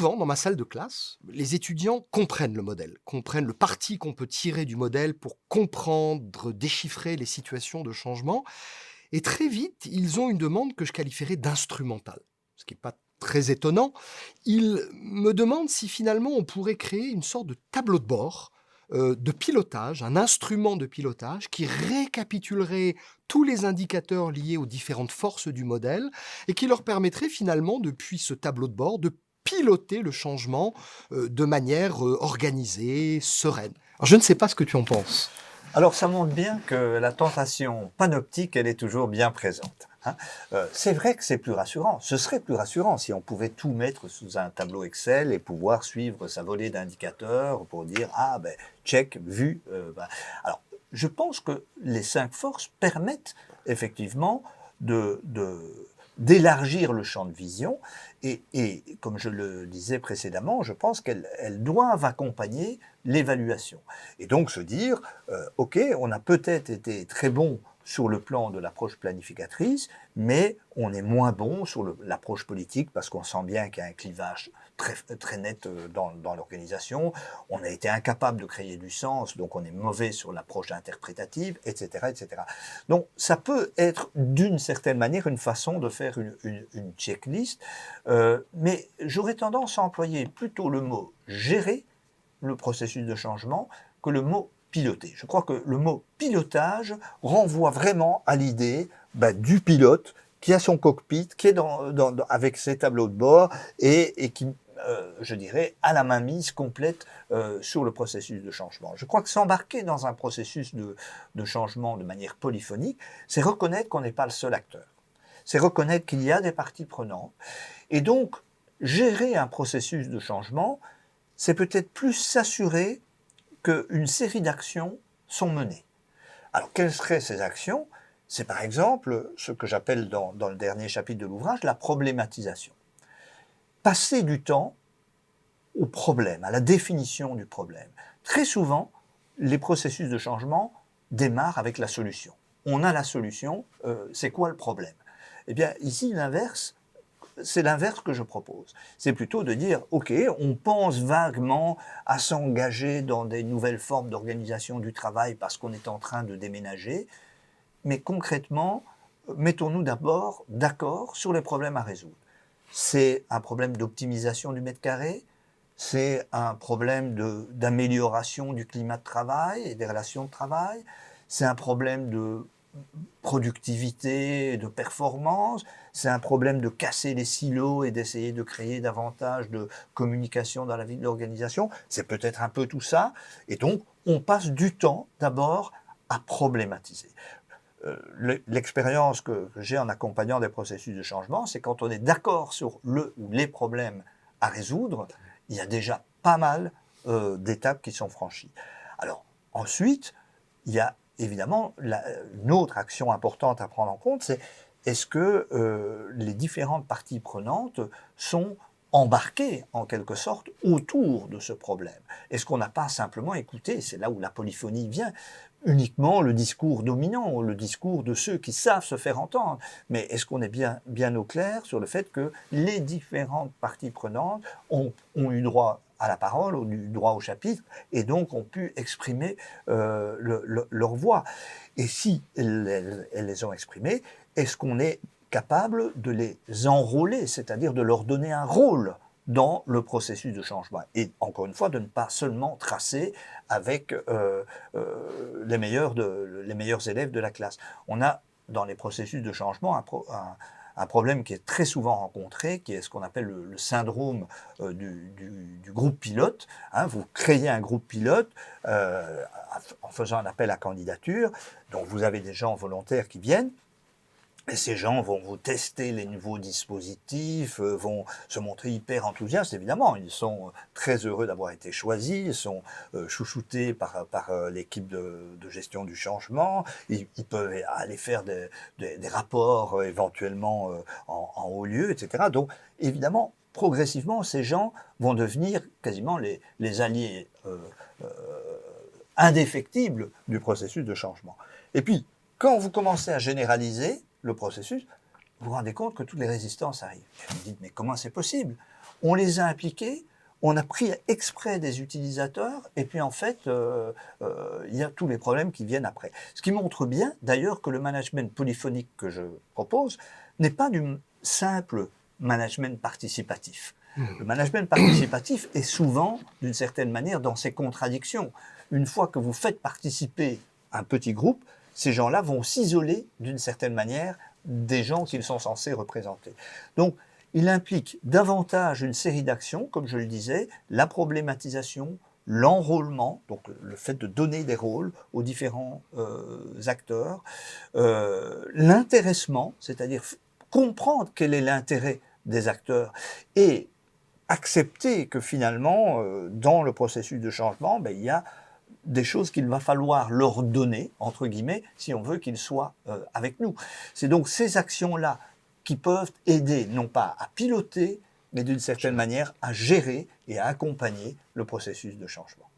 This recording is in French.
souvent, dans ma salle de classe, les étudiants comprennent le modèle, comprennent le parti qu'on peut tirer du modèle pour comprendre, déchiffrer les situations de changement. Et très vite, ils ont une demande que je qualifierais d'instrumentale, ce qui n'est pas très étonnant. Ils me demandent si finalement on pourrait créer une sorte de tableau de bord de pilotage, un instrument de pilotage qui récapitulerait tous les indicateurs liés aux différentes forces du modèle et qui leur permettrait finalement, depuis ce tableau de bord, de piloter le changement de manière organisée, sereine. Alors, je ne sais pas ce que tu en penses. Alors, ça montre bien que la tentation panoptique, elle est toujours bien présente. Hein. C'est vrai que c'est plus rassurant. Ce serait plus rassurant si on pouvait tout mettre sous un tableau Excel et pouvoir suivre sa volée d'indicateurs pour dire ah ben check vu. Alors, je pense que les 5 forces permettent effectivement d'élargir le champ de vision et comme je le disais précédemment, je pense qu'elles doivent accompagner l'évaluation. Et donc se dire, OK, on a peut-être été très bon sur le plan de l'approche planificatrice, mais on est moins bon sur l'approche politique parce qu'on sent bien qu'il y a un clivage très net dans l'organisation. On a été incapable de créer du sens, donc on est mauvais sur l'approche interprétative, etc., etc. Donc ça peut être d'une certaine manière une façon de faire une checklist, mais j'aurais tendance à employer plutôt le mot gérer le processus de changement que le mot piloter. Je crois que le mot pilotage renvoie vraiment à l'idée du pilote qui a son cockpit, qui est avec ses tableaux de bord et qui, je dirais, a la mainmise complète sur le processus de changement. Je crois que s'embarquer dans un processus de changement de manière polyphonique, c'est reconnaître qu'on n'est pas le seul acteur. C'est reconnaître qu'il y a des parties prenantes. Et donc, gérer un processus de changement, c'est peut-être plus s'assurer qu'une série d'actions sont menées. Alors, quelles seraient ces actions? C'est par exemple ce que j'appelle dans le dernier chapitre de l'ouvrage la problématisation. Passer du temps au problème, à la définition du problème. Très souvent, les processus de changement démarrent avec la solution. On a la solution, c'est quoi le problème? Eh bien, ici, c'est l'inverse que je propose. C'est plutôt de dire, OK, on pense vaguement à s'engager dans des nouvelles formes d'organisation du travail parce qu'on est en train de déménager, mais concrètement, mettons-nous d'abord d'accord sur les problèmes à résoudre. C'est un problème d'optimisation du mètre carré, c'est un problème d'amélioration du climat de travail et des relations de travail, c'est un problème de productivité, de performance, c'est un problème de casser les silos et d'essayer de créer davantage de communication dans la vie de l'organisation, c'est peut-être un peu tout ça, et donc on passe du temps d'abord à problématiser. L'expérience que j'ai en accompagnant des processus de changement, c'est quand on est d'accord sur le ou les problèmes à résoudre, il y a déjà pas mal d'étapes qui sont franchies. Alors ensuite, il y a évidemment une autre action importante à prendre en compte, c'est est-ce que les différentes parties prenantes sont embarquées en quelque sorte autour de ce problème? Est-ce qu'on n'a pas simplement écouté, c'est là où la polyphonie vient, uniquement le discours dominant, le discours de ceux qui savent se faire entendre? Mais est-ce qu'on est bien au clair sur le fait que les différentes parties prenantes ont eu droit à la parole, ont eu droit au chapitre, et donc ont pu exprimer leur voix? Et si elles les ont exprimées, est-ce qu'on est capable de les enrôler, c'est-à-dire de leur donner un rôle dans le processus de changement? Et encore une fois, de ne pas seulement tracer avec les meilleurs élèves de la classe. On a dans les processus de changement un problème qui est très souvent rencontré, qui est ce qu'on appelle le syndrome du groupe pilote. Hein, vous créez un groupe pilote en faisant un appel à candidature, donc vous avez des gens volontaires qui viennent, et ces gens vont vous tester les nouveaux dispositifs, vont se montrer hyper enthousiastes, évidemment. Ils sont très heureux d'avoir été choisis, ils sont chouchoutés par l'équipe de gestion du changement. Ils peuvent aller faire des rapports éventuellement en haut lieu, etc. Donc, évidemment, progressivement, ces gens vont devenir quasiment les alliés indéfectibles du processus de changement. Et puis, quand vous commencez à généraliser le processus, vous vous rendez compte que toutes les résistances arrivent. Et vous dites, mais comment c'est possible? on les a impliqués, on a pris exprès des utilisateurs, et puis en fait, il y a tous les problèmes qui viennent après. Ce qui montre bien, d'ailleurs, que le management polyphonique que je propose n'est pas du simple management participatif. Le management participatif est souvent, d'une certaine manière, dans ses contradictions. Une fois que vous faites participer un petit groupe, ces gens-là vont s'isoler d'une certaine manière des gens qu'ils sont censés représenter. Donc, il implique davantage une série d'actions, comme je le disais, la problématisation, l'enrôlement, donc le fait de donner des rôles aux différents acteurs, l'intéressement, c'est-à-dire comprendre quel est l'intérêt des acteurs et accepter que finalement, dans le processus de changement, ben, il y a des choses qu'il va falloir leur donner, entre guillemets, si on veut qu'ils soient avec nous. C'est donc ces actions-là qui peuvent aider, non pas à piloter, mais d'une certaine manière à gérer et à accompagner le processus de changement.